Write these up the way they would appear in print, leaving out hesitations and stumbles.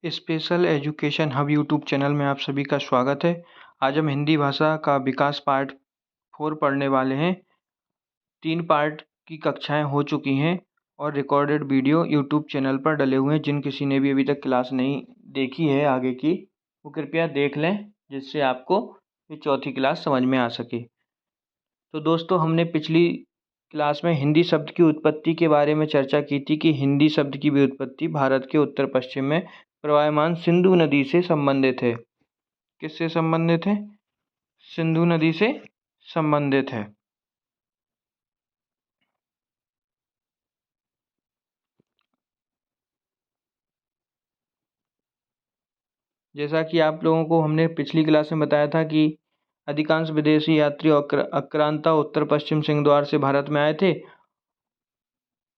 Special education hub YouTube channel में आप सभी का स्वागत है। आज हम हिंदी भाषा का विकास पार्ट 4 पढ़ने वाले हैं। 3 पार्ट की कक्षाएं हो चुकी हैं और रिकॉर्डेड वीडियो यूट्यूब चैनल पर डले हुए हैं। जिन किसी ने भी अभी तक क्लास नहीं देखी है आगे की, वो कृपया देख लें, जिससे आपको ये चौथी क्लास समझ में आ सके। तो दोस्तों, हमने पिछली क्लास में हिंदी शब्द की उत्पत्ति के बारे में चर्चा की थी कि हिंदी शब्द की भी उत्पत्ति भारत के उत्तर पश्चिम में प्रवाहमान सिंधु नदी से संबंधित है। किससे संबंधित है? सिंधु नदी से संबंधित है। जैसा कि आप लोगों को हमने पिछली क्लास में बताया था कि अधिकांश विदेशी यात्री आक्रांता उत्तर पश्चिम सिंह द्वार से भारत में आए थे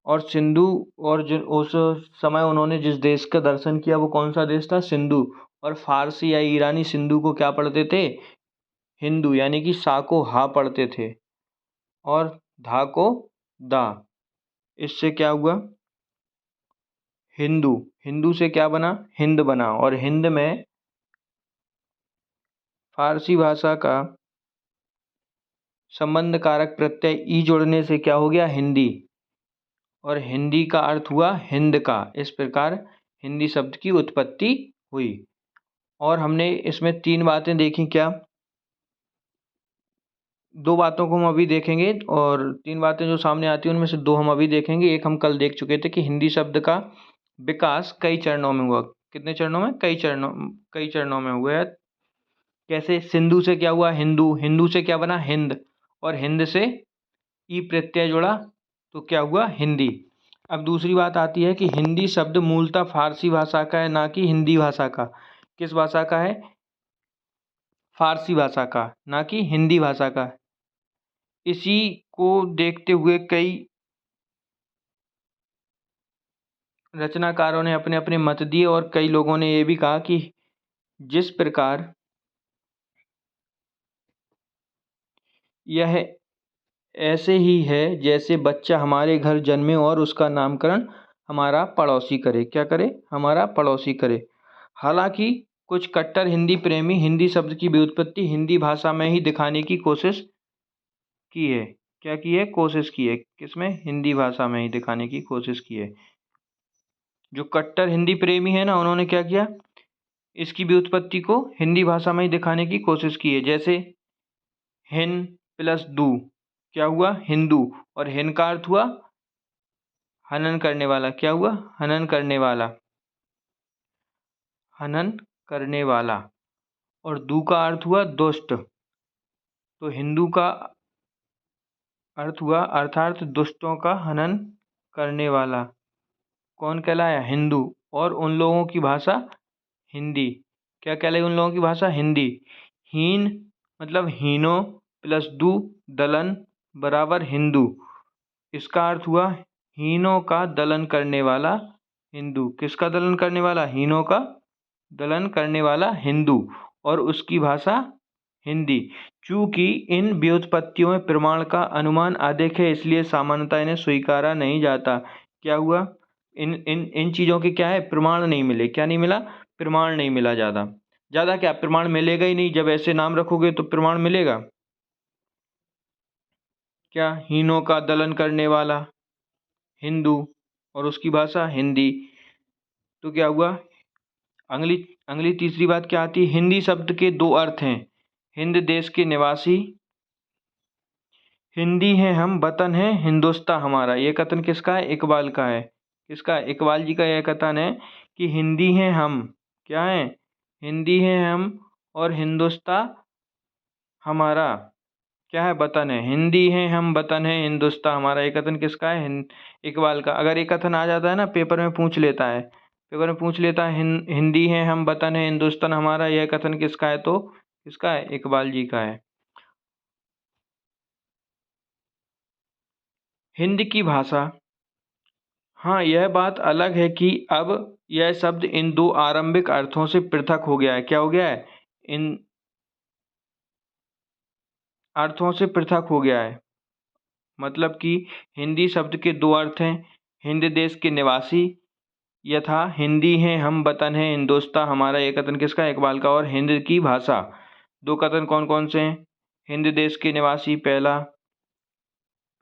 और सिंधु, और उस समय उन्होंने जिस देश का दर्शन किया वो कौन सा देश था? सिंधु। और फारसी या ईरानी सिंधु को क्या पढ़ते थे? हिंदू, यानी कि सा को हा पढ़ते थे और धा को दा। इससे क्या हुआ? हिंदू। हिंदू से क्या बना? हिंद बना। और हिंद में फारसी भाषा का संबंध कारक प्रत्यय ई जोड़ने से क्या हो गया? हिंदी। और हिंदी का अर्थ हुआ हिंद का। इस प्रकार हिंदी शब्द की उत्पत्ति हुई। और हमने इसमें 3 बातें देखी। क्या? 2 बातों को हम अभी देखेंगे और 3 बातें जो सामने आती हैं उनमें से 2 हम अभी देखेंगे। एक हम कल देख चुके थे कि हिंदी शब्द का विकास कई चरणों में हुआ। कितने चरणों में? कई चरणों में हुआ है। कैसे? सिंधु से क्या हुआ? हिंदू। हिंदू से क्या बना? हिंद। और हिंद से ई प्रत्यय जुड़ा तो क्या हुआ? हिंदी। अब दूसरी बात आती है कि हिंदी शब्द मूलतः फारसी भाषा का है, ना कि हिंदी भाषा का। किस भाषा का है? फारसी भाषा का, ना कि हिंदी भाषा का। इसी को देखते हुए कई रचनाकारों ने अपने अपने मत दिए और कई लोगों ने यह भी कहा कि जिस प्रकार यह ऐसे ही है जैसे बच्चा हमारे घर जन्मे और उसका नामकरण हमारा पड़ोसी करे। क्या करे? हमारा पड़ोसी करे। हालांकि कुछ कट्टर हिंदी प्रेमी हिंदी शब्द की व्युत्पत्ति हिंदी भाषा में ही दिखाने की कोशिश की है। क्या की है? कोशिश की है। किसमें? हिंदी भाषा में ही दिखाने की कोशिश की है। जो कट्टर हिंदी प्रेमी है ना, उन्होंने क्या किया? इसकी व्युत्पत्ति को हिंदी भाषा में ही दिखाने की कोशिश की है। जैसे हिन प्लस दू क्या हुआ? हिंदू। और हिन का अर्थ हुआ हनन करने वाला। क्या हुआ? हनन करने वाला। हनन करने वाला। और दू का अर्थ हुआ दुष्ट। तो हिंदू का अर्थ हुआ अर्थात दुष्टों का हनन करने वाला। कौन कहलाया? हिंदू। और उन लोगों की भाषा हिंदी। क्या कहलाई उन लोगों की भाषा? हिंदी। हीन मतलब हीनो प्लस दू दलन बराबर हिंदू। इसका अर्थ हुआ हीनों का दलन करने वाला हिंदू। किसका दलन करने वाला? हीनों का दलन करने वाला हिंदू। और उसकी भाषा हिंदी। चूंकि इन व्युत्पत्तियों में प्रमाण का अनुमान अधिक है, इसलिए सामान्यतः इन्हें स्वीकारा नहीं जाता। क्या हुआ? इन इन इन चीज़ों के क्या है? प्रमाण नहीं मिले। क्या नहीं मिला? प्रमाण नहीं मिला। ज़्यादा ज़्यादा क्या? प्रमाण मिलेगा ही नहीं। जब ऐसे नाम रखोगे तो प्रमाण मिलेगा क्या? हीनों का दलन करने वाला हिंदू और उसकी भाषा हिंदी। तो क्या हुआ? अगली अगली तीसरी बात क्या आती है? हिंदी शब्द के 2 अर्थ हैं। हिंद देश के निवासी, हिंदी हैं हम, वतन है हिंदुस्तान हमारा। ये कथन किसका है? इकबाल का है। किसका? इकबाल जी का यह कथन है कि हिंदी हैं हम। क्या है? हिंदी हैं हम और हिंदुस्तान हमारा क्या है? वतन है। हिंदी हैं हम, वतन है हिंदुस्तान हमारा। ये कथन किसका है? इकबाल का। अगर ये कथन आ जाता है ना, पेपर में पूछ लेता है, हिंदी हैं हम, वतन है हिंदुस्तान हमारा, यह कथन किसका है? तो किसका है? इकबाल जी का है। हिंद की भाषा, हाँ, यह बात अलग है कि अब यह शब्द इन 2 आरंभिक अर्थों से पृथक हो गया है। क्या हो गया है? इन अर्थों से पृथक हो गया है। मतलब कि हिंदी शब्द के 2 अर्थ हैं। हिंद देश के निवासी यथा हिंदी है हम वतन है हिंदुस्तान हमारा, ये कथन किसका है? इकबाल का। और हिंद की भाषा, दो कथन कौन कौन से हैं? हिंद देश के निवासी, पहला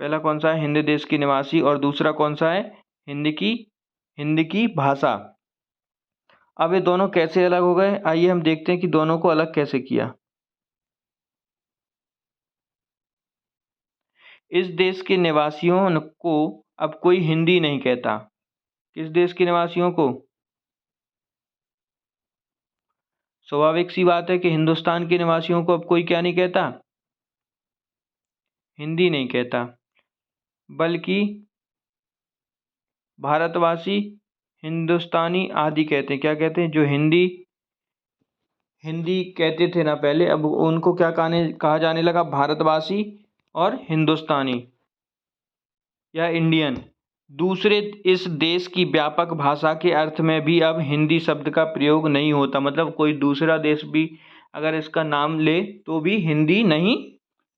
पहला कौन सा है? हिंद देश के निवासी। और दूसरा कौन सा है? हिंद की भाषा। अब ये दोनों कैसे अलग हो गए? आइए हम देखते हैं कि दोनों को अलग कैसे किया। इस देश के निवासियों को अब कोई हिंदी नहीं कहता। किस देश के निवासियों को? स्वाभाविक सी बात है कि हिंदुस्तान के निवासियों को अब कोई क्या नहीं कहता? हिंदी नहीं कहता, बल्कि भारतवासी हिंदुस्तानी आदि कहते हैं। क्या कहते हैं? जो हिंदी हिंदी कहते थे ना पहले, अब उनको क्या कहा जाने लगा? भारतवासी और हिंदुस्तानी या इंडियन। दूसरे, इस देश की व्यापक भाषा के अर्थ में भी अब हिंदी शब्द का प्रयोग नहीं होता। मतलब कोई दूसरा देश भी अगर इसका नाम ले तो भी हिंदी नहीं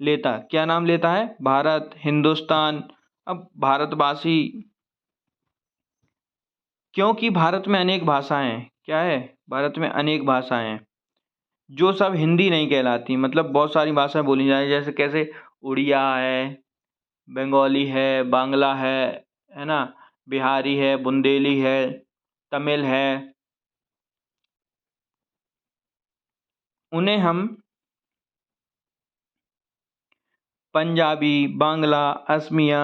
लेता। क्या नाम लेता है? भारत, हिंदुस्तान। अब भारतवासी, क्योंकि भारत में अनेक भाषाएं हैं। क्या है? भारत में अनेक भाषाएं हैं जो सब हिंदी नहीं कहलाती। मतलब बहुत सारी भाषाएं बोली जाए, जैसे कैसे? उड़िया है, बंगाली है, बांग्ला है ना, बिहारी है, बुंदेली है, तमिल है। उन्हें हम पंजाबी, बांग्ला, असमिया,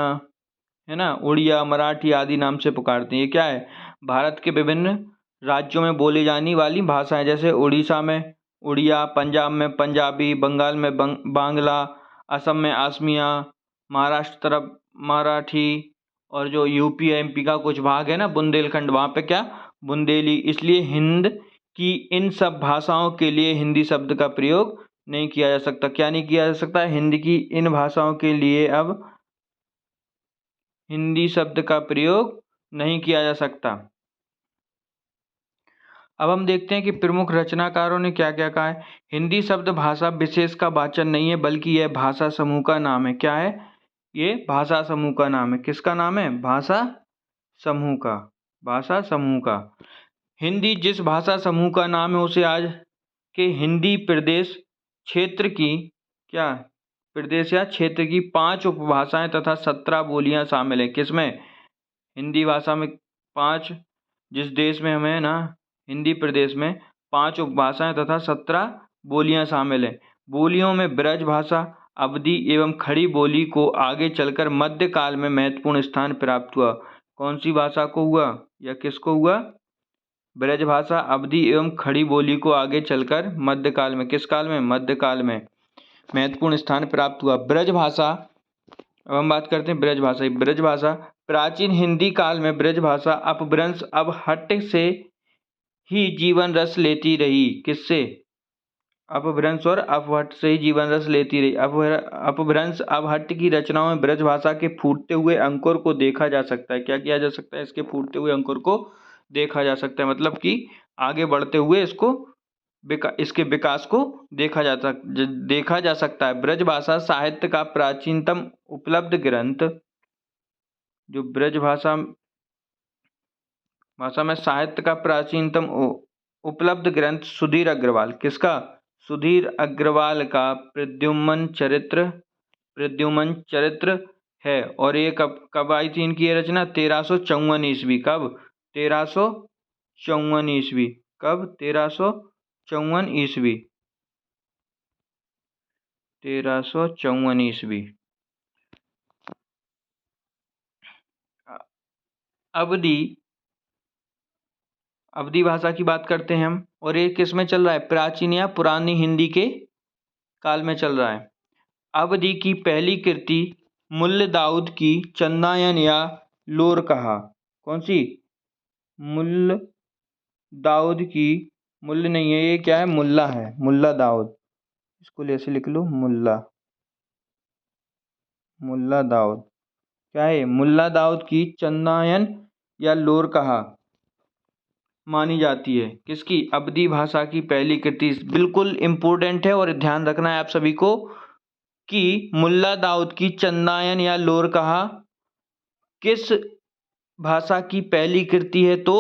है ना, उड़िया, मराठी आदि नाम से पुकारते हैं। ये क्या है? भारत के विभिन्न राज्यों में बोली जाने वाली भाषाएं। जैसे उड़ीसा में उड़िया, पंजाब में पंजाबी, बंगाल में बांग्ला, असम में असमिया, महाराष्ट्र तरफ मराठी, और जो यूपी एमपी का कुछ भाग है ना बुंदेलखंड, वहाँ पे क्या? बुंदेली। इसलिए हिंद की इन सब भाषाओं के लिए हिंदी शब्द का प्रयोग नहीं किया जा सकता। क्या नहीं किया जा सकता? हिंद की इन भाषाओं के लिए अब हिंदी शब्द का प्रयोग नहीं किया जा सकता। अब हम देखते हैं कि प्रमुख रचनाकारों ने क्या क्या कहा है। हिंदी शब्द भाषा विशेष का वाचन नहीं है, बल्कि यह भाषा समूह का नाम है। क्या है? ये भाषा समूह का नाम है। किसका नाम है? भाषा समूह का। भाषा समूह का। हिंदी जिस भाषा समूह का नाम है उसे आज के हिंदी प्रदेश क्षेत्र की, क्या, प्रदेश या क्षेत्र की 5 उपभाषाएं तथा 17 बोलियां शामिल है। किसमें? हिंदी भाषा में 5, जिस देश में हमें ना हिंदी प्रदेश में 5 उपभाषाएं तथा 17 बोलियां शामिल हैं। बोलियों में ब्रज भाषा, अवधी एवं खड़ी बोली को आगे चलकर मध्यकाल में महत्वपूर्ण स्थान प्राप्त हुआ। कौन सी भाषा को हुआ या किसको हुआ? ब्रज भाषा, अवधी एवं खड़ी बोली को आगे चलकर मध्यकाल में, किस काल में? मध्यकाल में महत्वपूर्ण स्थान प्राप्त हुआ। ब्रज भाषा, अब हम बात करते हैं ब्रज भाषा। ब्रज भाषा प्राचीन हिंदी काल में ब्रज भाषा अपभ्रंश अवहट्ट से ही जीवन रस लेती रही। किससे? अपभ्रंश और अपहट्ट से ही जीवन रस लेती रही। अपभ्रंश अवहट्ट की रचनाओं में ब्रज भाषा के फूटते हुए अंकुर को देखा जा सकता है। क्या किया जा सकता है? इसके फूटते हुए अंकुर को देखा जा सकता है। मतलब कि आगे बढ़ते हुए इसके विकास को देखा जा सकता है। ब्रज भाषा साहित्य का प्राचीनतम उपलब्ध ग्रंथ, जो ब्रज भाषा में साहित्य का प्राचीनतम उपलब्ध ग्रंथ सुधीर अग्रवाल। किसका? सुधीर अग्रवाल का प्रद्युमन चरित्र है। और ये कब आई थी इनकी ये रचना? 1354 ईस्वी। कब? 1354 ईस्वी। कब? 1354 ईस्वी। 1354 ईस्वी। अवधी भाषा की बात करते हैं हम, और ये किस में चल रहा है? प्राचीन या पुरानी हिंदी के काल में चल रहा है। अवधी की पहली कृति मुल्ल दाऊद की चंदायन या लोर कहा। कौन सी? मुल्ल दाऊद की, मुल्ल नहीं है ये, क्या है? मुल्ला है, मुल्ला दाऊद। इसको ऐसे लिख लो, मुल्ला दाऊद। क्या है? मुल्ला दाऊद की चंदायन या लोर कहा मानी जाती है। किसकी? अवधी भाषा की पहली कृति। बिल्कुल इंपॉर्टेंट है और ध्यान रखना है आप सभी को कि मुल्ला दाऊद की चंदायन या लोर कहा किस भाषा की पहली कृति है? तो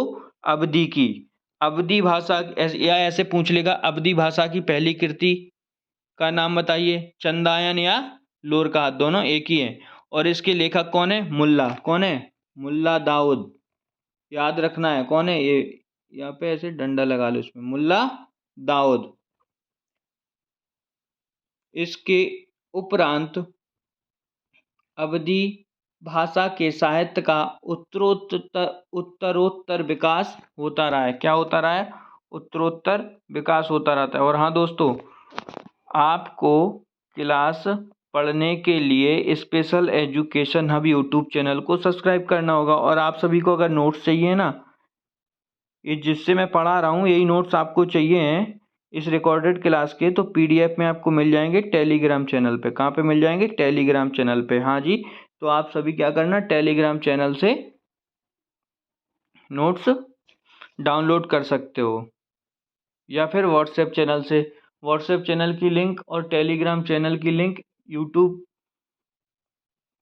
अवधि की। अवधि भाषा या ऐसे पूछ लेगा, अवधि भाषा की पहली कृति का नाम बताइए। चंदायन या लोरकात, दोनों एक ही है। और इसके लेखक कौन है? मुल्ला। कौन है? मुल्ला दाऊद। याद रखना है कौन है ये, यहाँ पे ऐसे डंडा लगा लो इसमें, मुल्ला दाऊद। इसके उपरांत अवधी भाषा के साहित्य का उत्तरोत्तर विकास होता रहा है। क्या होता रहा है? उत्तरोत्तर विकास होता रहता है। और हाँ दोस्तों, आपको क्लास पढ़ने के लिए special education hub YouTube channel को सब्सक्राइब करना होगा। और आप सभी को अगर नोट्स चाहिए ना, ये जिससे मैं पढ़ा रहा हूँ यही नोट्स आपको चाहिए हैं इस रिकॉर्डेड क्लास के, तो पीडीएफ में आपको मिल जाएंगे टेलीग्राम चैनल पे। कहाँ पे मिल जाएंगे? टेलीग्राम चैनल पे। हाँ जी, तो आप सभी क्या करना, टेलीग्राम चैनल से नोट्स डाउनलोड कर सकते हो, या फिर व्हाट्सएप चैनल से। व्हाट्सएप चैनल की लिंक और टेलीग्राम चैनल की लिंक यूट्यूब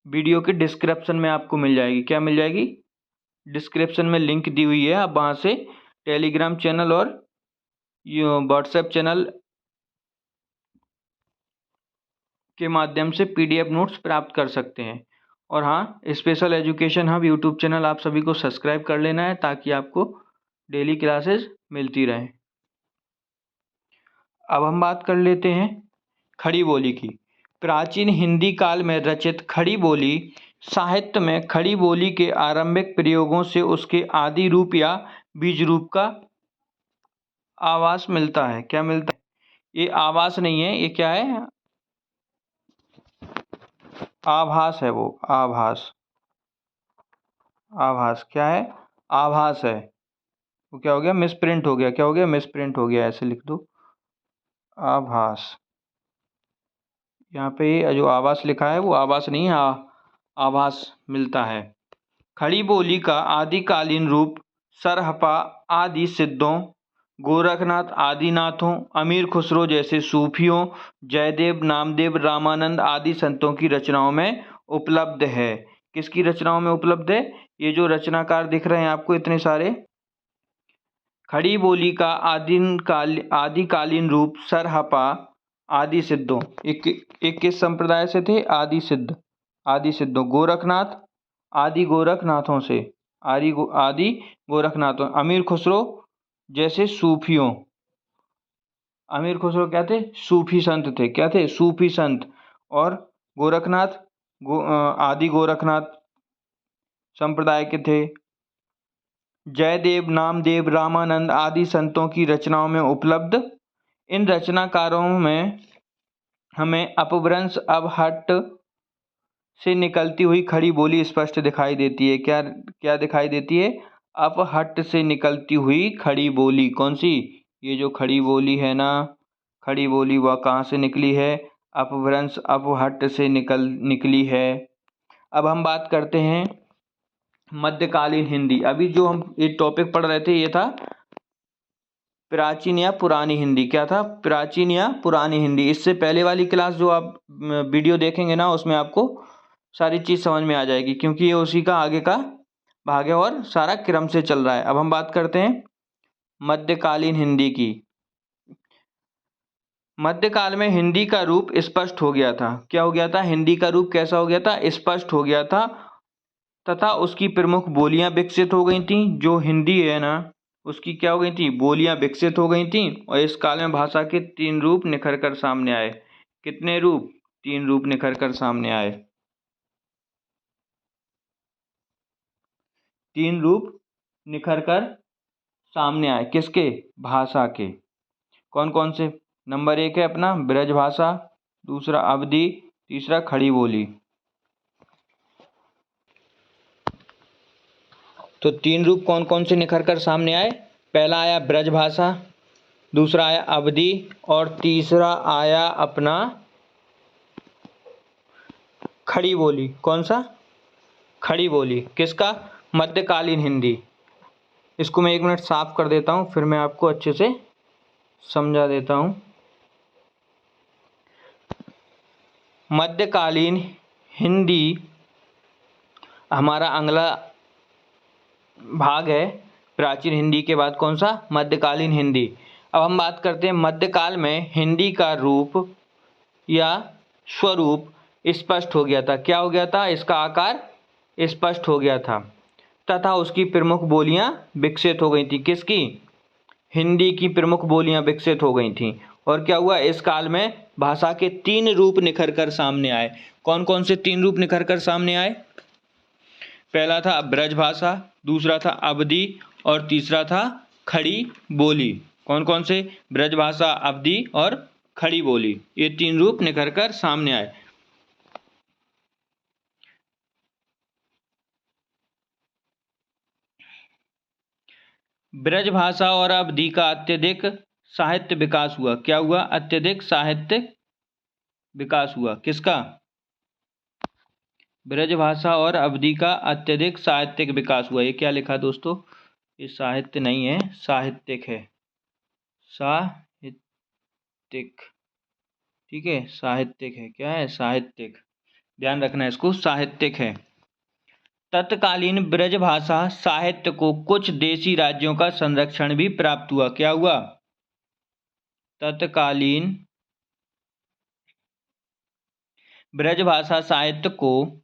वीडियो के डिस्क्रिप्शन में आपको मिल जाएगी। क्या मिल जाएगी? डिस्क्रिप्शन में लिंक दी हुई है, आप वहाँ से टेलीग्राम चैनल और व्हाट्सएप चैनल के माध्यम से पीडीएफ नोट्स प्राप्त कर सकते हैं। और हाँ, special education hub YouTube channel आप सभी को सब्सक्राइब कर लेना है ताकि आपको डेली क्लासेस मिलती रहें। अब हम बात कर लेते हैं खड़ी बोली की। प्राचीन हिंदी काल में रचित खड़ी बोली साहित्य में खड़ी बोली के आरंभिक प्रयोगों से उसके आदि रूप या बीज रूप का आभास मिलता है। क्या मिलता है? ये आभास नहीं है, ये क्या है? आभास है, वो आभास। आभास क्या है? आभास है। वो क्या हो गया? मिसप्रिंट हो गया। क्या हो गया? मिसप्रिंट हो गया। ऐसे लिख दो, आभास। यहाँ पे जो आभास लिखा है वो आभास नहीं है, आभास मिलता है। खड़ी बोली का आदिकालीन रूप सरहपा आदि सिद्धों, गोरखनाथ आदिनाथों, अमीर खुसरो जैसे सूफियों, जयदेव, नामदेव, रामानंद आदि संतों की रचनाओं में उपलब्ध है। किसकी रचनाओं में उपलब्ध है? ये जो रचनाकार दिख रहे हैं आपको इतने सारे, खड़ी बोली का आदिकालीन रूप सरहपा आदि सिद्धों, एक किस संप्रदाय से थे? आदि सिद्धों। गोरखनाथ आदि गोरखनाथों से, आदि गोरखनाथों। अमीर खुसरो जैसे सूफियों। अमीर खुसरो क्या थे? सूफी संत थे। क्या थे? सूफी संत। और गोरखनाथ आदि गोरखनाथ संप्रदाय के थे। जयदेव, नामदेव, रामानंद आदि संतों की रचनाओं में उपलब्ध। इन रचनाकारों में हमें अपभ्रंश अवहट्ट से निकलती हुई खड़ी बोली स्पष्ट दिखाई देती है। क्या क्या दिखाई देती है? अपहट्ट से निकलती हुई खड़ी बोली। कौन सी? ये जो खड़ी बोली है ना, खड़ी बोली वह कहाँ से निकली है? अपभ्रंश अपहट्ट से निकली है। अब हम बात करते हैं मध्यकालीन हिंदी। अभी जो हम ये टॉपिक पढ़ रहे थे ये था प्राचीन या पुरानी हिंदी। क्या था? प्राचीन या पुरानी हिंदी। इससे पहले वाली क्लास जो आप वीडियो देखेंगे ना, उसमें आपको सारी चीज़ समझ में आ जाएगी, क्योंकि ये उसी का आगे का भाग है और सारा क्रम से चल रहा है। अब हम बात करते हैं मध्यकालीन हिंदी की। मध्यकाल में हिंदी का रूप स्पष्ट हो गया था। क्या हो गया था? हिंदी का रूप कैसा हो गया था? स्पष्ट हो गया था, तथा उसकी प्रमुख बोलियां विकसित हो गई थीं। जो हिंदी है ना, उसकी क्या हो गई थी? बोलियां विकसित हो गई थीं। और इस काल में भाषा के 3 रूप निखर कर सामने आए। कितने रूप? 3 रूप निखर कर सामने आए। 3 रूप निखर कर सामने आए। किसके? भाषा के। कौन कौन से? नंबर 1 है अपना ब्रज भाषा, दूसरा अवधि, तीसरा खड़ी बोली। तो 3 रूप कौन कौन से निखर कर सामने आए? पहला आया ब्रज भाषा, दूसरा आया अवधि, और तीसरा आया अपना खड़ी बोली। कौन सा? खड़ी बोली। किसका? मध्यकालीन हिंदी। इसको मैं 1 मिनट साफ कर देता हूँ, फिर मैं आपको अच्छे से समझा देता हूँ। मध्यकालीन हिंदी हमारा अगला भाग है। प्राचीन हिंदी के बाद कौन सा? मध्यकालीन हिंदी। अब हम बात करते हैं मध्यकाल में हिंदी का रूप या स्वरूप स्पष्ट हो गया था। क्या हो गया था? इसका आकार स्पष्ट हो गया था तथा उसकी प्रमुख बोलियां विकसित हो गई थी। किसकी? हिंदी की प्रमुख बोलियां विकसित हो गई थीं। और क्या हुआ? इस काल में भाषा के 3 रूप निखर कर सामने आए। कौन कौन से 3 रूप निखर कर सामने आए? पहला था ब्रज भाषा, दूसरा था अवधी और तीसरा था खड़ी बोली। कौन कौन से? ब्रज भाषा, अवधी और खड़ी बोली। ये 3 रूप निखर कर सामने आए। ब्रज भाषा और अवधी का अत्यधिक साहित्य विकास हुआ। क्या हुआ? अत्यधिक साहित्य विकास हुआ। किसका? ब्रज भाषा और अवधी का अत्यधिक साहित्यिक विकास हुआ। ये क्या लिखा दोस्तों? ये साहित्य नहीं है, साहित्यिक है। साहित्यिक, ठीक है, साहित्यिक है। क्या है? साहित्यिक। ध्यान रखना है इसको, साहित्यिक है। तत्कालीन ब्रज भाषा साहित्य को कुछ देशी राज्यों का संरक्षण भी प्राप्त हुआ। क्या हुआ? तत्कालीन ब्रज भाषा साहित्य को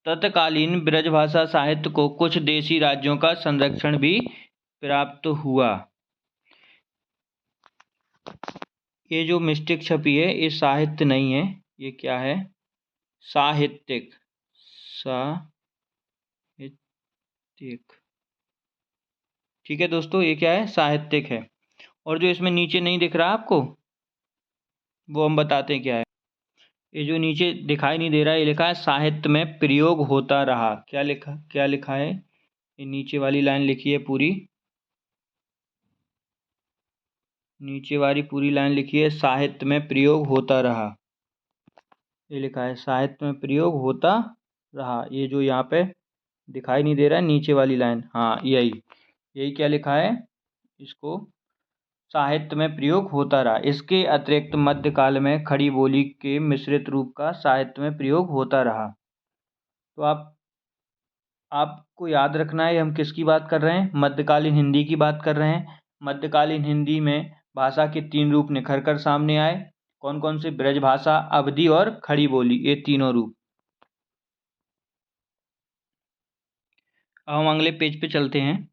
तत्कालीन ब्रजभाषा साहित्य को कुछ देशी राज्यों का संरक्षण भी प्राप्त हुआ। ये जो मिस्टेक छपी है ये साहित्य नहीं है, ये क्या है? साहित्यिक। साहित्यिक, ठीक है दोस्तों, ये क्या है? साहित्यिक है। और जो इसमें नीचे नहीं दिख रहा आपको, वो हम बताते हैं क्या है। ये जो नीचे दिखाई नहीं दे रहा है, ये लिखा है साहित्य में प्रयोग होता रहा। क्या लिखा है? ये नीचे वाली लाइन लिखी है पूरी, नीचे वाली पूरी लाइन लिखी है साहित्य में प्रयोग होता रहा। ये लिखा है साहित्य में प्रयोग होता रहा। ये जो यहाँ पे दिखाई नहीं दे रहा है नीचे वाली लाइन, हाँ यही क्या लिखा है? इसको साहित्य में प्रयोग होता रहा। इसके अतिरिक्त मध्यकाल में खड़ी बोली के मिश्रित रूप का साहित्य में प्रयोग होता रहा। तो आपको याद रखना है हम किसकी बात कर रहे हैं? मध्यकालीन हिंदी की बात कर रहे हैं। मध्यकालीन हिंदी में भाषा के 3 रूप निखर कर सामने आए। कौन कौन से? ब्रज भाषा, अवधी और खड़ी बोली, ये तीनों रूप। अब हम अगले पेज पे चलते हैं।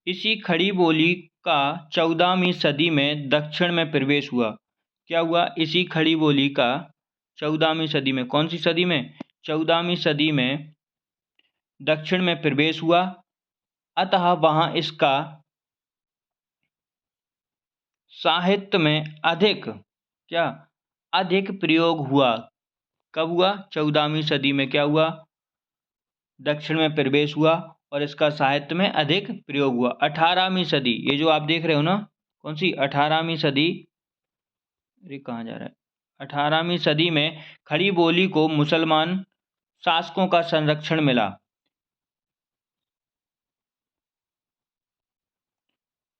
इसी खड़ी बोली का 14वीं सदी में दक्षिण में प्रवेश हुआ। क्या हुआ? इसी खड़ी बोली का 14वीं सदी में, कौन सी सदी में? 14वीं सदी में दक्षिण में प्रवेश हुआ। अतः वहाँ इसका साहित्य में अधिक प्रयोग हुआ। कब हुआ? 14वीं सदी में क्या हुआ? दक्षिण में प्रवेश हुआ और इसका साहित्य में अधिक प्रयोग हुआ। 18वीं सदी, ये जो आप देख रहे हो ना, कौन सी? 18वीं सदी, अरे कहाँ जा रहा है? 18वीं सदी में खड़ी बोली को मुसलमान शासकों का संरक्षण मिला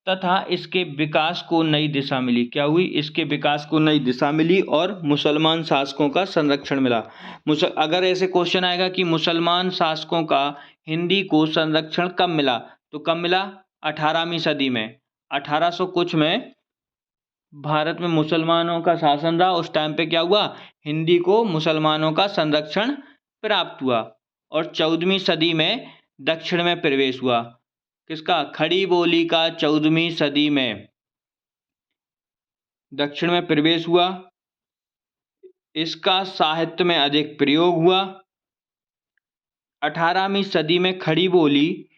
तथा इसके विकास को नई दिशा मिली। क्या हुई? इसके विकास को नई दिशा मिली और मुसलमान शासकों का संरक्षण मिला। अगर ऐसे क्वेश्चन आएगा कि मुसलमान शासकों का हिंदी को संरक्षण कब मिला, तो कब मिला? 18वीं सदी में। 1800 कुछ में भारत में मुसलमानों का शासन रहा। उस टाइम पे क्या हुआ? हिंदी को मुसलमानों का संरक्षण प्राप्त हुआ। और 14वीं सदी में दक्षिण में प्रवेश हुआ। किसका? खड़ी बोली का 14वीं सदी में दक्षिण में प्रवेश हुआ। इसका साहित्य में अधिक प्रयोग हुआ। 18वीं सदी में खड़ी बोली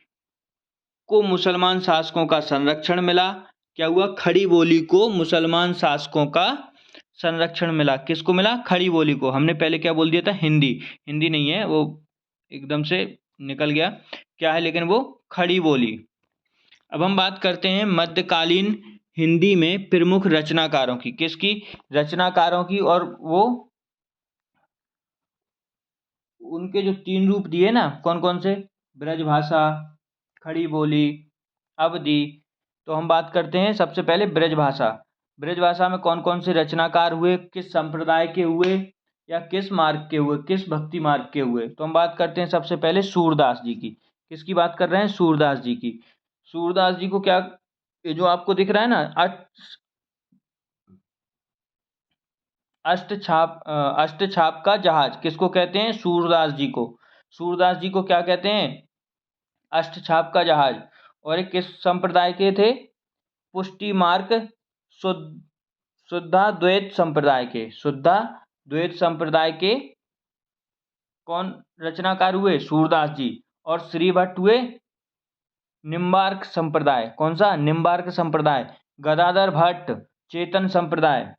को मुसलमान शासकों का संरक्षण मिला। क्या हुआ? खड़ी बोली को मुसलमान शासकों का संरक्षण मिला। किसको मिला? खड़ी बोली को। हमने पहले क्या बोल दिया था? हिंदी नहीं है, वो एकदम से निकल गया। क्या है लेकिन वो? खड़ी बोली। अब हम बात करते हैं मध्यकालीन हिंदी में प्रमुख रचनाकारों की। किसकी? रचनाकारों की। और वो उनके जो 3 रूप दिए ना, कौन कौन से? ब्रजभाषा, खड़ी बोली अवधि। तो हम बात करते हैं सबसे पहले ब्रजभाषा। ब्रजभाषा में कौन कौन से रचनाकार हुए, किस संप्रदाय के हुए या किस मार्ग के हुए, किस भक्ति मार्ग के हुए। तो हम बात करते हैं सबसे पहले सूरदास जी की। किसकी बात कर रहे हैं? सूरदास जी की। सूरदास जी को क्या, ये जो आपको दिख रहा है ना अष्टछाप का जहाज, किसको कहते हैं? सूरदास जी को। सूरदास जी को क्या कहते हैं? अष्टछाप का जहाज। और ये किस संप्रदाय के थे? पुष्टि मार्ग शुद्ध शुद्धाद्वैत संप्रदाय के। शुद्धाद्वैत संप्रदाय के कौन रचनाकार हुए? सूरदास जी। और श्री भट्ट हुए निम्बार्क संप्रदाय। कौन सा? निम्बार्क संप्रदाय। गदाधर भट्ट चेतन संप्रदाय।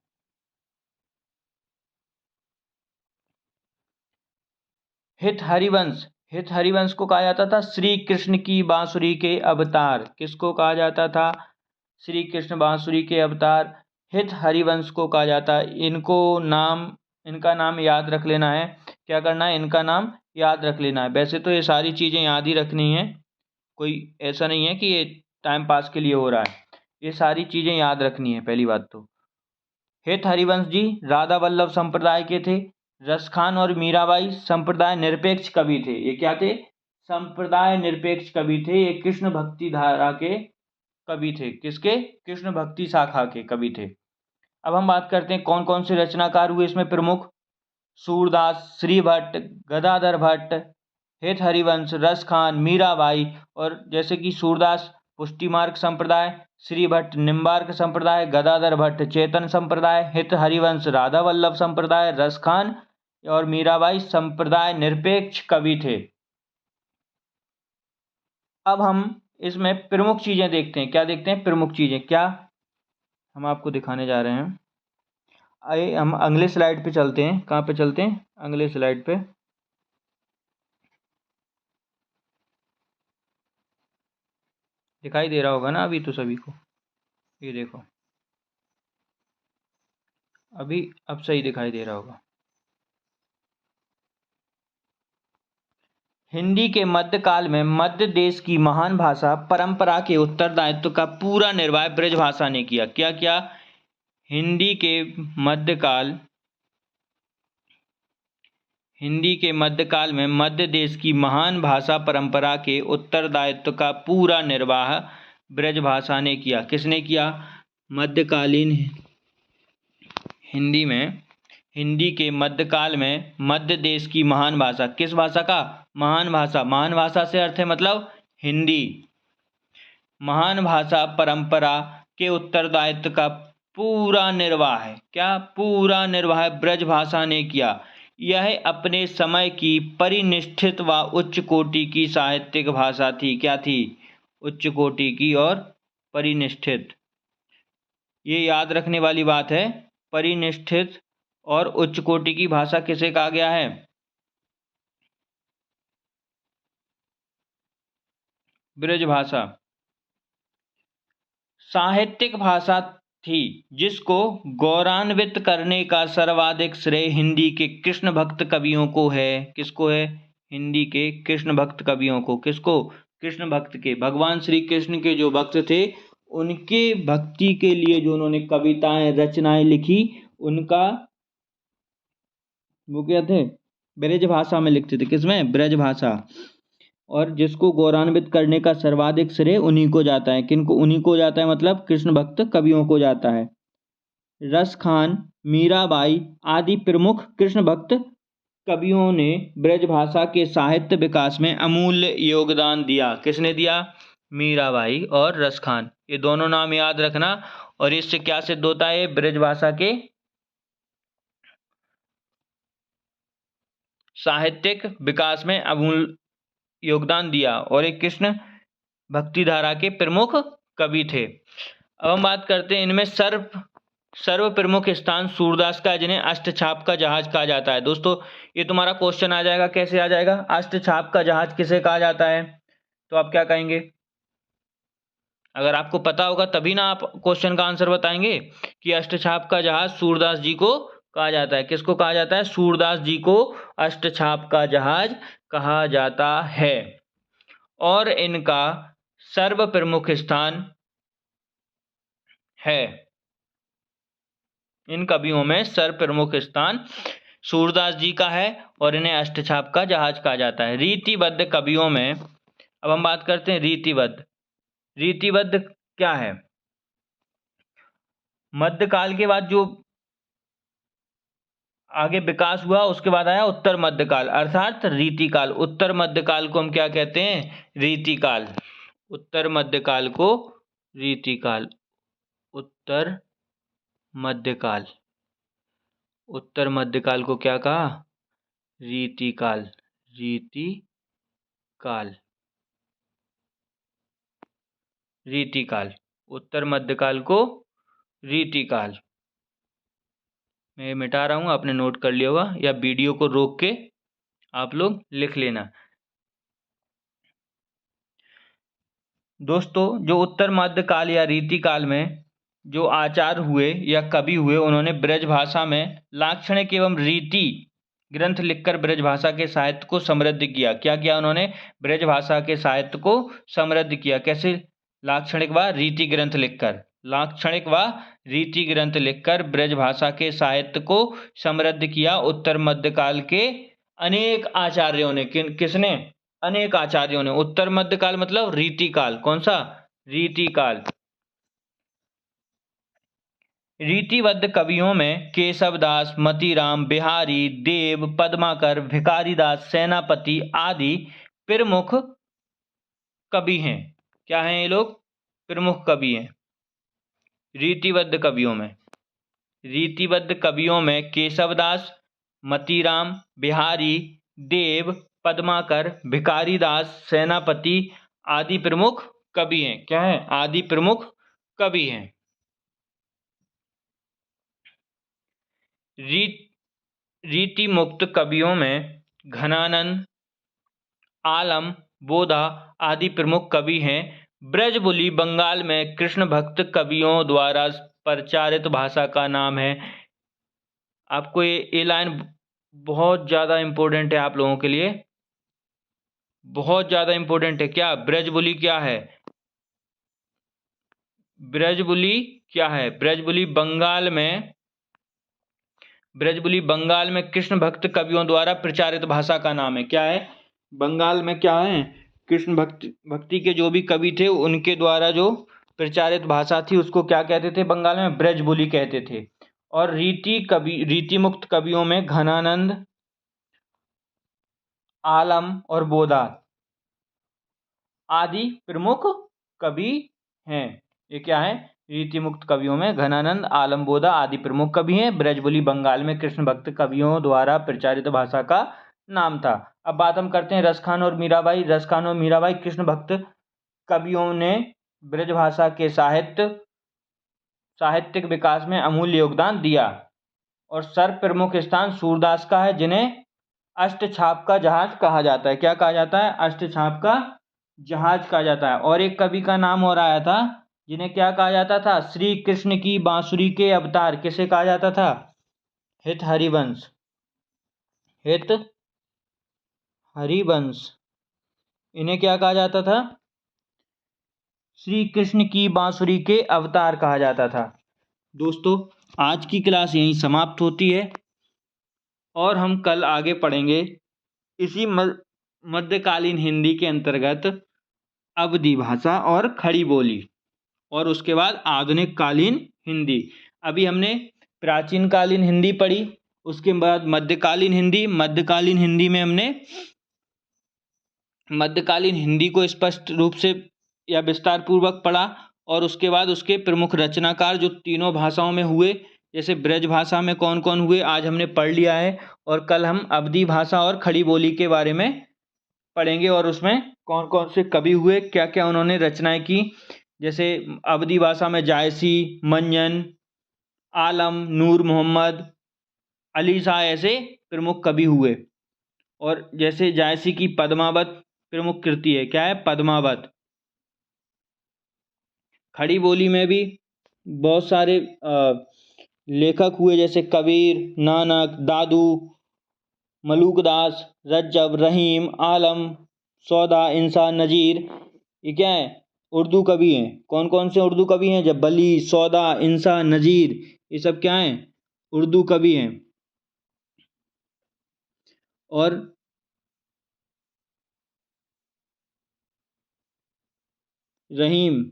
हित हरिवंश, हित हरिवंश को कहा जाता था श्री कृष्ण की बांसुरी के अवतार। किसको कहा जाता था? श्री कृष्ण बांसुरी के अवतार हित हरिवंश को कहा जाता है। इनका नाम याद रख लेना है। क्या करना है? इनका नाम याद रख लेना है। वैसे तो ये सारी चीज़ें याद ही रखनी है, कोई ऐसा नहीं है कि ये टाइम पास के लिए हो रहा है, ये सारी चीज़ें याद रखनी है पहली बात तो। हित हरिवंश जी राधा वल्लभ संप्रदाय के थे। रसखान और मीराबाई संप्रदाय निरपेक्ष कवि थे। ये क्या थे? संप्रदाय निरपेक्ष कवि थे। ये कृष्ण भक्ति धारा के कवि थे। किसके? कृष्ण भक्ति शाखा के कवि थे। अब हम बात करते हैं कौन कौन से रचनाकार हुए इसमें प्रमुख। सूरदास, श्री भट्ट, गदाधर भट्ट, हित हरिवंश, रसखान, मीराबाई। और जैसे कि सूरदास पुष्टि मार्ग संप्रदाय, श्री भट्ट निम्बार्क संप्रदाय, गदाधर भट्ट चेतन संप्रदाय, हित हरिवंश राधा वल्लभ संप्रदाय, रसखान और मीराबाई संप्रदाय निरपेक्ष कवि थे। अब हम इसमें प्रमुख चीजें देखते हैं। क्या देखते हैं? प्रमुख चीजें क्या हम आपको दिखाने जा रहे हैं। आइए हम अगले स्लाइड पे चलते हैं। कहाँ पे चलते हैं? अगले स्लाइड पे। दिखाई दे रहा होगा ना अभी तो सभी को? ये देखो, अभी अब सही दिखाई दे रहा होगा। हिंदी के मध्यकाल में मध्य देश की महान भाषा परंपरा के उत्तरदायित्व का पूरा निर्वाह ब्रजभाषा ने किया। क्या क्या? हिंदी के मध्यकाल में मध्य देश की महान भाषा परंपरा के उत्तरदायित्व का पूरा निर्वाह ब्रजभाषा ने किया। किसने किया? मध्यकालीन हिंदी के मध्यकाल में मध्य देश की महान भाषा। किस भाषा का? महान भाषा। महान भाषा से अर्थ है मतलब हिंदी। महान भाषा परंपरा के उत्तरदायित्व का पूरा निर्वाह है। क्या? पूरा निर्वाह ब्रजभाषा ने किया। यह अपने समय की परिनिष्ठित व उच्च कोटि की साहित्यिक भाषा थी। क्या थी? उच्च कोटि की और परिनिष्ठित। ये याद रखने वाली बात है। परिनिष्ठित और उच्च कोटि की भाषा किसे कहा गया है? ब्रजभाषा। साहित्यिक भाषा थी जिसको गौरवान्वित करने का सर्वाधिक श्रेय हिंदी के कृष्ण भक्त कवियों को है। किसको है? हिंदी के कृष्ण भक्त कवियों को। किसको? कृष्ण भक्त के। भगवान श्री कृष्ण के जो भक्त थे उनके भक्ति के लिए जो उन्होंने कविताएं रचनाएं लिखी, उनका वो क्या थे? ब्रजभाषा में लिखते थे। किसमें? ब्रजभाषा। और जिसको गौरवान्वित करने का सर्वाधिक श्रेय उन्हीं को जाता है। किनको? उन्हीं को जाता है मतलब कृष्ण भक्त कवियों को जाता है। रसखान, मीराबाई आदि प्रमुख कृष्ण भक्त कवियों ने ब्रजभाषा के साहित्य विकास में अमूल्य योगदान दिया। किसने दिया? मीराबाई और रसखान। ये दोनों नाम याद रखना। और इससे क्या सिद्ध होता है? ब्रजभाषा के साहित्यिक विकास में अमूल्य योगदान दिया और एक कृष्ण भक्ति धारा के प्रमुख कवि थे। अब हम बात करते हैं इनमें सर्व प्रमुख स्थान सूरदास का, जिन्हें अष्टछाप का जहाज कहा जाता है। दोस्तों ये तुम्हारा क्वेश्चन आ जाएगा। कैसे आ जाएगा? अष्टछाप का जहाज किसे कहा जाता है? तो आप क्या कहेंगे? अगर आपको पता होगा तभी ना आप क्वेश्चन का आंसर बताएंगे कि अष्टछाप का जहाज सूरदास जी को कहा जाता है। किसको कहा जाता है? सूरदास जी को अष्टछाप का जहाज कहा जाता है। और इनका सर्व प्रमुख स्थान है। इन कवियों में सर्व प्रमुख स्थान सूरदास जी का है और इन्हें अष्टछाप का जहाज कहा जाता है। रीतिबद्ध कवियों में अब हम बात करते हैं रीतिबद्ध। रीतिबद्ध क्या है? मध्यकाल के बाद जो आगे विकास हुआ उसके बाद आया उत्तर मध्यकाल अर्थात रीतिकाल। उत्तर मध्यकाल को हम क्या कहते हैं? रीतिकाल। उत्तर मध्यकाल को रीतिकाल। उत्तर मध्यकाल। उत्तर मध्यकाल को क्या कहा? रीतिकाल। रीतिकाल। रीतिकाल। उत्तर मध्यकाल को रीतिकाल। मैं मिटा रहा हूँ, आपने नोट कर लिया होगा या वीडियो को रोक के आप लोग लिख लेना। दोस्तों, जो उत्तर मध्यकाल या रीतिकाल में जो आचार्य हुए या कवि हुए, उन्होंने ब्रज भाषा में लाक्षणिक एवं रीति ग्रंथ लिखकर ब्रज भाषा के साहित्य को समृद्ध किया। क्या किया उन्होंने? ब्रज भाषा के साहित्य को समृद्ध किया। कैसे? लाक्षणिक व रीति ग्रंथ लिखकर। लाक्षणिक व रीति ग्रंथ लिखकर ब्रज भाषा के साहित्य को समृद्ध किया। उत्तर मध्यकाल के अनेक आचार्यों ने। किसने? अनेक आचार्यों ने। उत्तर मध्यकाल मतलब रीतिकाल। कौन सा? रीतिकाल। रीतिबद्ध कवियों में केशवदास, मतीराम, बिहारी, देव, पद्माकर, भिखारीदास, सेनापति आदि प्रमुख कवि हैं। क्या हैं ये लोग? प्रमुख कवि हैं। रीतिबद्ध कवियों में। रीतिबद्ध कवियों में केशवदास, मतीराम, बिहारी, देव, पद्माकर, भिखारीदास, सेनापति आदि प्रमुख कवि हैं। क्या है? आदि प्रमुख कवि हैं। रीति मुक्त कवियों में घनानंद, आलम, बोधा आदि प्रमुख कवि हैं। ब्रजबुली बंगाल में कृष्ण भक्त कवियों द्वारा प्रचारित भाषा का नाम है। आपको ये लाइन बहुत ज़्यादा इम्पोर्टेंट है आप लोगों के लिए, बहुत ज़्यादा इम्पोर्टेंट है। क्या? ब्रजबुली क्या है? ब्रजबुली क्या है? ब्रजबुली बंगाल में कृष्ण भक्त कवियों द्वारा प्रचारित भाषा का नाम है। क्या है? बंगाल में क्या है? कृष्ण भक्ति के जो भी कवि थे उनके द्वारा जो प्रचारित भाषा थी उसको क्या कहते थे? बंगाल में ब्रजबुली कहते थे। और रीति मुक्त कवियों में घनानंद, आलम और बोधा आदि प्रमुख कवि हैं। ये क्या है? रीति मुक्त कवियों में घनानंद, आलम, बोधा आदि प्रमुख कवि हैं। ब्रजबुली बंगाल में कृष्ण भक्त कवियों द्वारा प्रचारित भाषा का नाम था। अब बात हम करते हैं रसखान और मीराबाई। रसखान और मीराबाई कृष्ण भक्त कवियों ने ब्रज भाषा के साहित्यिक विकास में अमूल्य योगदान दिया। और सर्व प्रमुख स्थान सूरदास का है, जिन्हें अष्टछाप का जहाज कहा जाता है। क्या कहा जाता है? अष्टछाप का जहाज कहा जाता है। और एक कवि का नाम और आया था जिन्हें क्या कहा जाता था? श्री कृष्ण की बांसुरी के अवतार। किसे कहा जाता था? हित हरिवंश। हित हरिवंश। इन्हें क्या कहा जाता था? श्री कृष्ण की बांसुरी के अवतार कहा जाता था। दोस्तों, आज की क्लास यहीं समाप्त होती है और हम कल आगे पढ़ेंगे इसी मध्यकालीन हिंदी के अंतर्गत अवधी भाषा और खड़ी बोली, और उसके बाद आधुनिक कालीन हिंदी। अभी हमने प्राचीन कालीन हिंदी पढ़ी, उसके बाद मध्यकालीन हिंदी। मध्यकालीन हिंदी में हमने मध्यकालीन हिंदी को स्पष्ट रूप से या विस्तार पूर्वक पढ़ा, और उसके बाद उसके प्रमुख रचनाकार जो तीनों भाषाओं में हुए, जैसे ब्रज भाषा में कौन कौन हुए आज हमने पढ़ लिया है। और कल हम अवधी भाषा और खड़ी बोली के बारे में पढ़ेंगे और उसमें कौन कौन से कवि हुए, क्या क्या उन्होंने रचनाएं की। जैसे अवधी भाषा में जायसी, मंजन, आलम, नूर मोहम्मद, अली शाह ऐसे प्रमुख कवि हुए। और जैसे जायसी की पद्मावत प्रमुख कृति है। क्या है? पद्मावत। खड़ी बोली में भी बहुत सारे लेखक हुए, जैसे कबीर, नानक, दादू, मलूकदास, रज्जब, रहीम, आलम, सौदा, इंसान, नजीर। ये क्या है? उर्दू कवि हैं। कौन कौन से उर्दू कवि हैं? जब बली, सौदा, इंसा, नजीर, ये सब क्या हैं? उर्दू कवि हैं। और रहीम,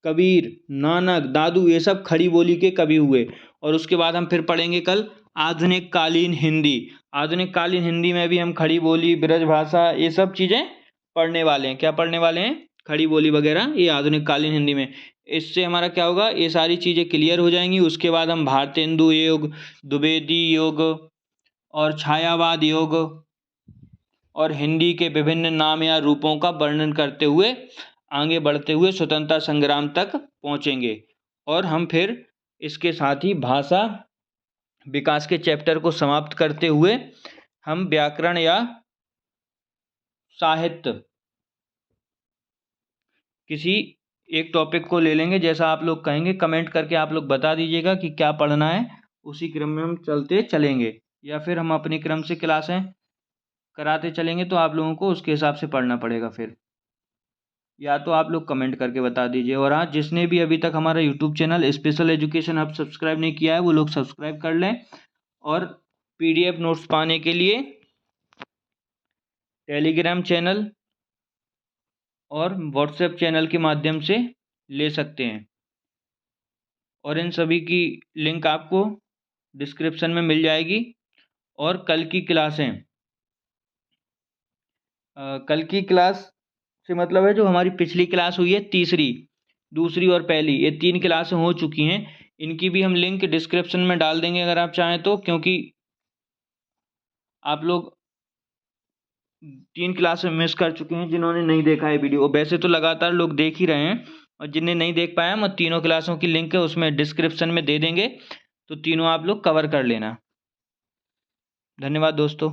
कबीर, नानक, दादू, ये सब खड़ी बोली के कवि हुए। और उसके बाद हम फिर पढ़ेंगे कल आधुनिक कालीन हिंदी। आधुनिक कालीन हिंदी में भी हम खड़ी बोली, ब्रजभाषा, ये सब चीज़ें पढ़ने वाले हैं। क्या पढ़ने वाले हैं? खड़ी बोली वगैरह, ये आधुनिक कालीन हिंदी में। इससे हमारा क्या होगा? ये सारी चीज़ें क्लियर हो जाएंगी। उसके बाद हम भारतेंदु योग, द्विवेदी योग और छायावाद योग और हिंदी के विभिन्न नाम या रूपों का वर्णन करते हुए आगे बढ़ते हुए स्वतंत्रता संग्राम तक पहुंचेंगे। और हम फिर इसके साथ ही भाषा विकास के चैप्टर को समाप्त करते हुए हम व्याकरण या साहित्य किसी एक टॉपिक को ले लेंगे। जैसा आप लोग कहेंगे कमेंट करके आप लोग बता दीजिएगा कि क्या पढ़ना है, उसी क्रम में हम चलते चलेंगे। या फिर हम अपनी क्रम से क्लासें कराते चलेंगे तो आप लोगों को उसके हिसाब से पढ़ना पड़ेगा फिर। या तो आप लोग कमेंट करके बता दीजिए। और हाँ, जिसने भी अभी तक हमारा YouTube channel special education hub subscribe नहीं किया है वो लोग सब्सक्राइब कर लें। और पीडीएफ नोट्स पाने के लिए टेलीग्राम चैनल और व्हाट्सएप चैनल के माध्यम से ले सकते हैं। और इन सभी की लिंक आपको डिस्क्रिप्शन में मिल जाएगी। और कल की क्लासें, कल की क्लास से मतलब है जो हमारी पिछली क्लास हुई है, तीसरी, दूसरी और पहली, ये 3 क्लासें हो चुकी हैं। इनकी भी हम लिंक डिस्क्रिप्शन में डाल देंगे अगर आप चाहें तो, क्योंकि आप लोग 3 क्लासें मिस कर चुके हैं जिन्होंने नहीं देखा है वीडियो। वैसे तो लगातार लोग देख ही रहे हैं, और जिन्हें नहीं देख पाया हम तीनों क्लासों की लिंक है उसमें डिस्क्रिप्शन में दे देंगे, तो तीनों आप लोग कवर कर लेना। धन्यवाद दोस्तों।